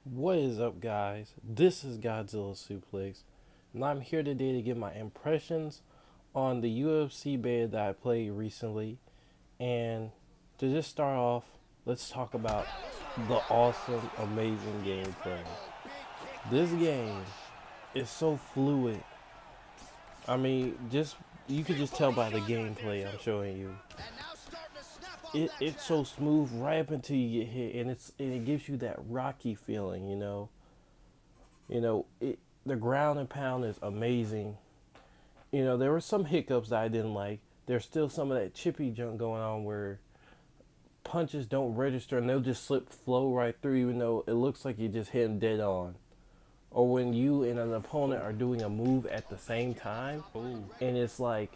What is up, guys? This is Godzilla Suplex, and I'm here today to give my impressions on the UFC beta that I played recently. And to just start off, let's talk about the awesome, amazing gameplay. This game is so fluid. I mean, just you could just tell by the gameplay I'm showing you. It's so smooth right up until you get hit, and it gives you that rocky feeling, the ground and pound is amazing. There were some hiccups that I didn't like. There's still some of that chippy junk going on where punches don't register and they'll just flow right through, even though it looks like you just hit them dead on. Or when you and an opponent are doing a move at the same time, Ooh. and it's like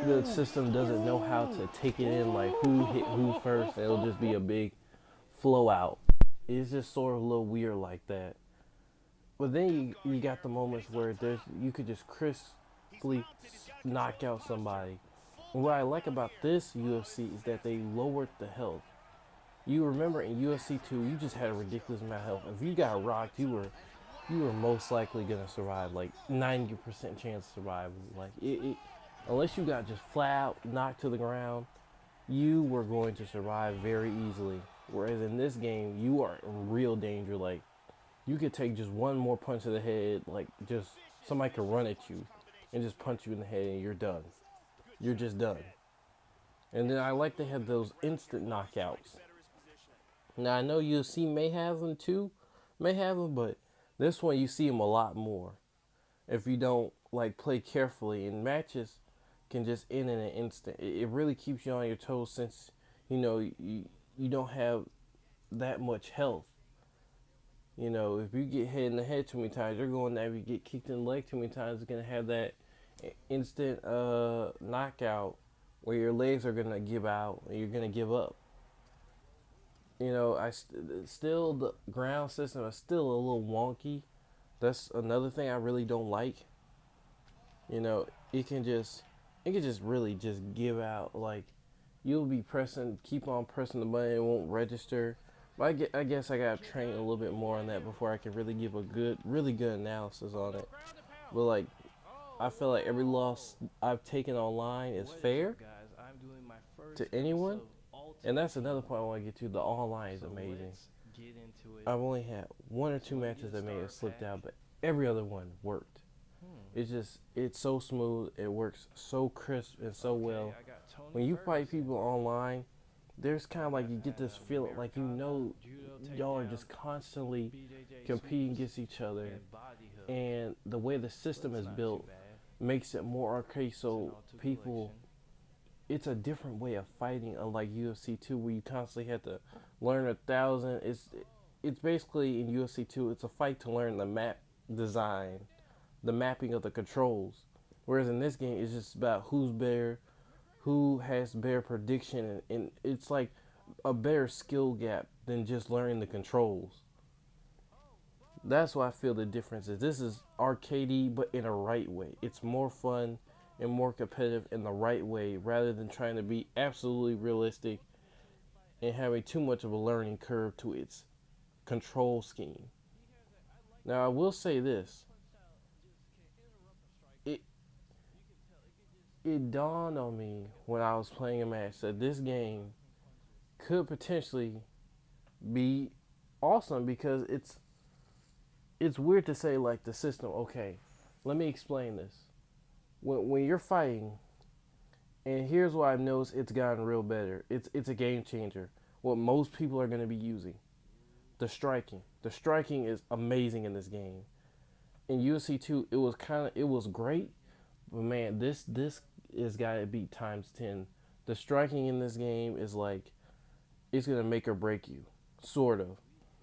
the system doesn't know how to take it in, like who hit who first. It'll just be a big flow out. It's just sort of a little weird like that. But then you got the moments where you could just crisply knock out somebody. And what I like about this UFC is that they lowered the health. You remember in UFC 2, you just had a ridiculous amount of health. If you got rocked, you were most likely gonna survive, like 90% chance of survival. Unless you got just flat out knocked to the ground, you were going to survive very easily. Whereas in this game, you are in real danger. Like, you could take just one more punch to the head, like just somebody could run at you and just punch you in the head and you're done. You're just done. And then I like they have those instant knockouts. Now I know UFC may have them too, but this one you see them a lot more. If you don't like play carefully, and matches can just end in an instant. It really keeps you on your toes since you don't have that much health. If you get hit in the head too many times, you're going to, if you get kicked in the leg too many times, it's going to have that instant knockout where your legs are going to give out and you're going to give up. Still the ground system is still a little wonky. That's another thing I really don't like. It can just really just give out. Like, you'll be keep on pressing the button, it won't register. But I guess I gotta train a little bit more on that before I can really give a really good analysis on it. But like, I feel like every loss I've taken online is What is fair up, guys? I'm doing my first to anyone, episode and Ultimate that's another Team. point I want to get to. The online is So amazing. let's get into it. I've only had one or So two let me matches get a that may have starter slipped pack. out, but every other one worked. Hmm. It's so smooth. It works so crisp and so Okay, well. I got Tony When you fight Ferguson. people online, there's kind I of like got you get this feeling like Americana, Judo y'all are Takedown, just constantly BJJ competing Sweeps, against each other, and Body Hook. and the way the So system that's is not too built bad. makes it more arcade. It's an So auto people, collection. it's a different way of fighting, unlike UFC 2, where you constantly have to learn 1,000. It's basically in UFC 2, it's a fight to learn the map design, the mapping of the controls. Whereas in this game, it's just about who's better, who has better prediction, and it's like a better skill gap than just learning the controls. That's why I feel the difference is. This is arcadey, but in a right way. It's more fun and more competitive in the right way, rather than trying to be absolutely realistic and having too much of a learning curve to its control scheme. Now, I will say this: it it dawned on me when I was playing a match that this game could potentially be awesome, because it's weird to say like the system. Okay, let me explain this. When you're fighting, and here's why I've noticed it's gotten real better. It's a game changer. What most people are going to be using, the striking. The striking is amazing in this game. In UFC 2, it was great, but man, this is got to be times 10. The striking in this game is like, it's going to make or break you, sort of.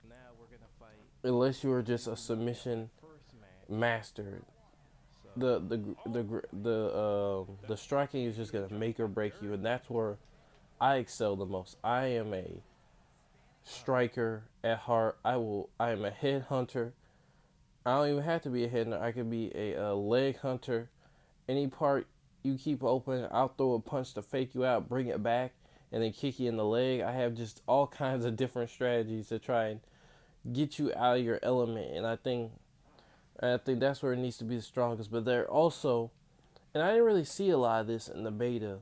Now we're gonna fight. Unless you are This just a is gonna be my submission first match. master, So the striking is just gonna make or break you, and that's where I excel the most. I am a striker at heart. I am a head hunter. I don't even have to be a head hunter. I could be a leg hunter. Any part you keep open, I'll throw a punch to fake you out, bring it back, and then kick you in the leg. I have just all kinds of different strategies to try and get you out of your element. And I think that's where it needs to be the strongest. But they're also, and I didn't really see a lot of this in the beta,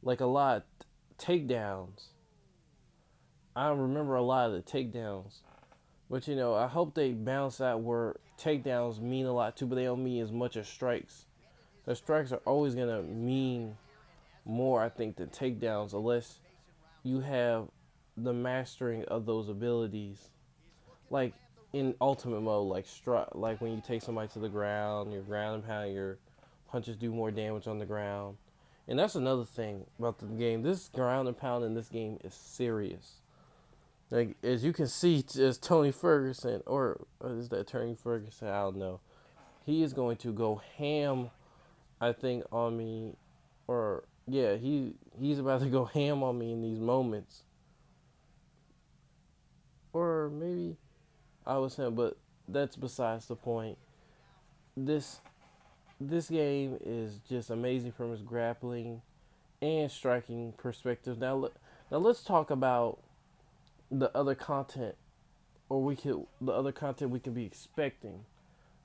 like a lot of takedowns. I don't remember a lot of the takedowns. But I hope they balance out where takedowns mean a lot too, but they don't mean as much as strikes. The strikes are always gonna mean more, I think, than takedowns, unless you have the mastering of those abilities. Like in ultimate mode, like when you take somebody to the ground, your ground and pound, your punches do more damage on the ground. And that's another thing about the game. This ground and pound in this game is serious. Like as you can see, as Tony Ferguson, or is that Tony Ferguson? I don't know. He is going to go ham, I think, on me, or yeah, he's about to go ham on me in these moments, or maybe I was him, but that's besides the point. This this game is just amazing from its grappling and striking perspective. Now let's talk about the other content, or the other content we can be expecting.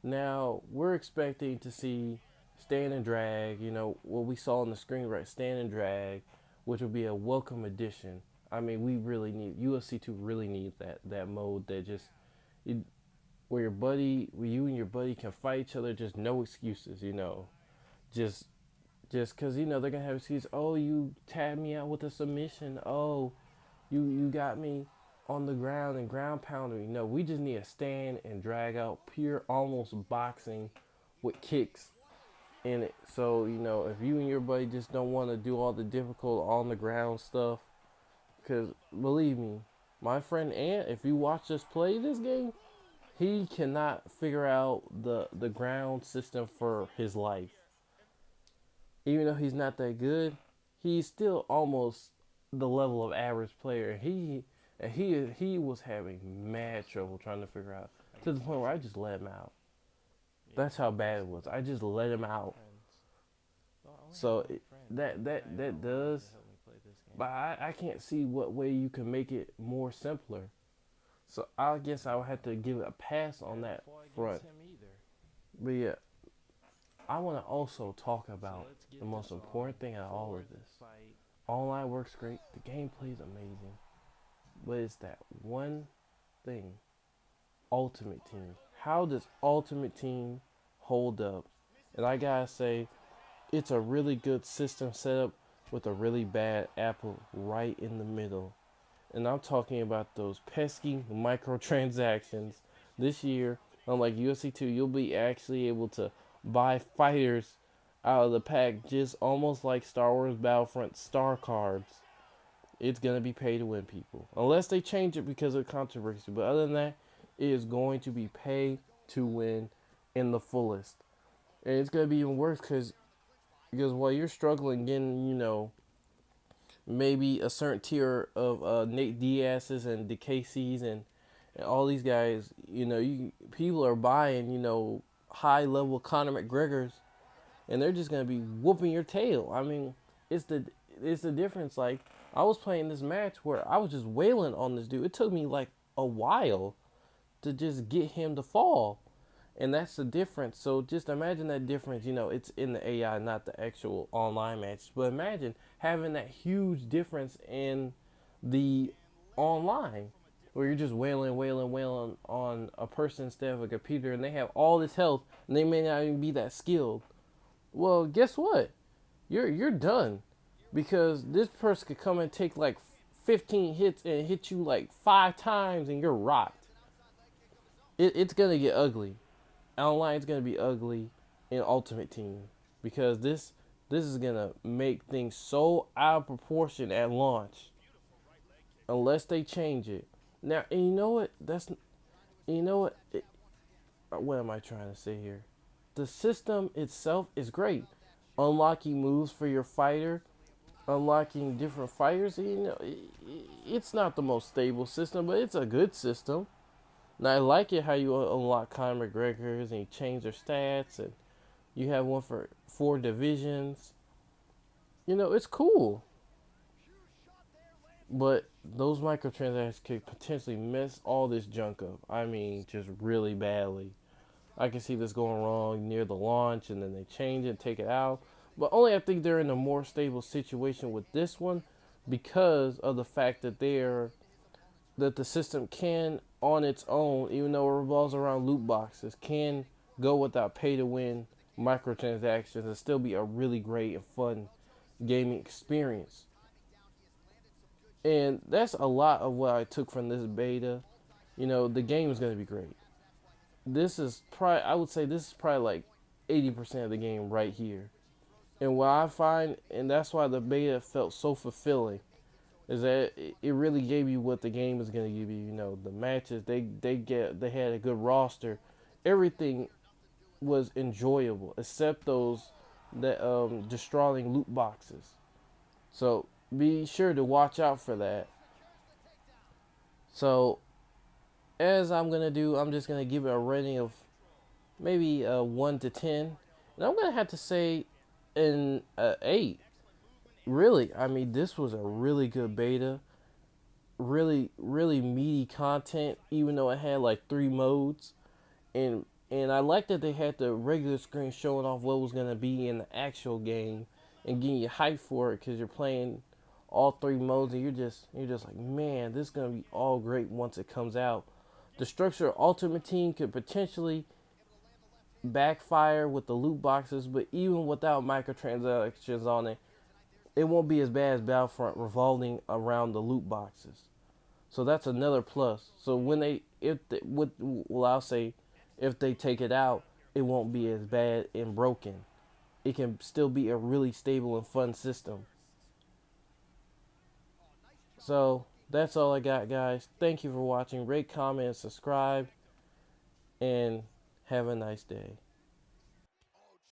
Now we're expecting to see stand and drag. What we saw on the screen, right? Stand and drag, which will be a welcome addition. I mean, we really need UFC 2. Really need that mode that just it, where you and your buddy can fight each other. Just no excuses. Just just because they're gonna have excuses. Oh, you tapped me out with a submission. Oh, you got me on the ground and ground pounding. No, we just need to stand and drag out pure almost boxing with kicks in it. So, if you and your buddy just don't want to do all the difficult on the ground stuff, because believe me, my friend Ant, if you watch us play this game, he cannot figure out the ground system for his life. Even though he's not that good, he's still almost the level of average player. He was having mad trouble trying to figure out, to the point where I just let him out. Yeah. That's how bad it was. I just let him out. Friends. Well, I only So have one friend that does, to help me play this game. but I can't see what way you can make it more simpler. So I guess I would have to give it a pass on that front. Him either. But yeah, I want to also talk about Let's get the most this important on thing out of all for of the this. fight. Online works great. The gameplay is amazing. But it's that one thing. Ultimate Team. How does Ultimate Team hold up? And I gotta say, it's a really good system setup with a really bad apple right in the middle. And I'm talking about those pesky microtransactions. This year, unlike UFC 2, you'll be actually able to buy fighters out of the pack, just almost like Star Wars Battlefront star cards. It's gonna be pay to win, people, unless they change it because of controversy. But other than that, it is going to be pay to win in the fullest, and it's gonna be even worse because while you're struggling getting, maybe a certain tier of Nate Diaz's and DeCasey's and all these guys, people are buying, high level Conor McGregor's, and they're just gonna be whooping your tail. I mean, it's the difference. Like, I was playing this match where I was just wailing on this dude. It took me like a while to just get him to fall. And that's the difference. So just imagine that difference. It's in the AI, not the actual online matches. But imagine having that huge difference in the online, where you're just wailing, wailing, wailing on a person instead of a computer, and they have all this health, and they may not even be that skilled. Well, guess what? You're done, because this person could come and take like 15 hits and hit you like 5 times, and you're rocked. It's gonna get ugly. Online is gonna be ugly in Ultimate Team, because this is gonna make things so out of proportion at launch unless they change it. Now, and you know what? What am I trying to say here? The system itself is great. Unlocking moves for your fighter, unlocking different fighters. It's not the most stable system, but it's a good system. And I like it how you unlock Conor McGregor's and you change their stats, and you have one for 4 divisions. It's cool. But those microtransactions could potentially mess all this junk up. I mean, just really badly. I can see this going wrong near the launch, and then they change it, take it out. But only I think they're in a more stable situation with this one because of the fact that the system can on its own, even though it revolves around loot boxes, can go without pay to win microtransactions and still be a really great and fun gaming experience. And that's a lot of what I took from this beta. The game is going to be great. This is probably, I would say, this is probably like 80% of the game right here. And what I find, and that's why the beta felt so fulfilling, is that it really gave you what the game is going to give you. The matches they had a good roster, everything was enjoyable except those that destroying loot boxes. So be sure to watch out for that. So as I'm gonna do, I'm just gonna give it a rating of maybe a 1 to 10, and I'm gonna have to say an 8. Really, I mean, this was a really good beta. Really, really meaty content, even though it had like 3 modes, and I like that they had the regular screen showing off what was gonna be in the actual game and getting you hyped for it because you're playing all 3 modes and you're just like, man, this is gonna be all great once it comes out. The structure of Ultimate Team could potentially backfire with the loot boxes, but even without microtransactions on it, it won't be as bad as Battlefront revolving around the loot boxes. So that's another plus. So when they, if they, with, well, I'll say, if they take it out, it won't be as bad and broken. It can still be a really stable and fun system. So that's all I got, guys. Thank you for watching. Rate, comment, subscribe, and have a nice day.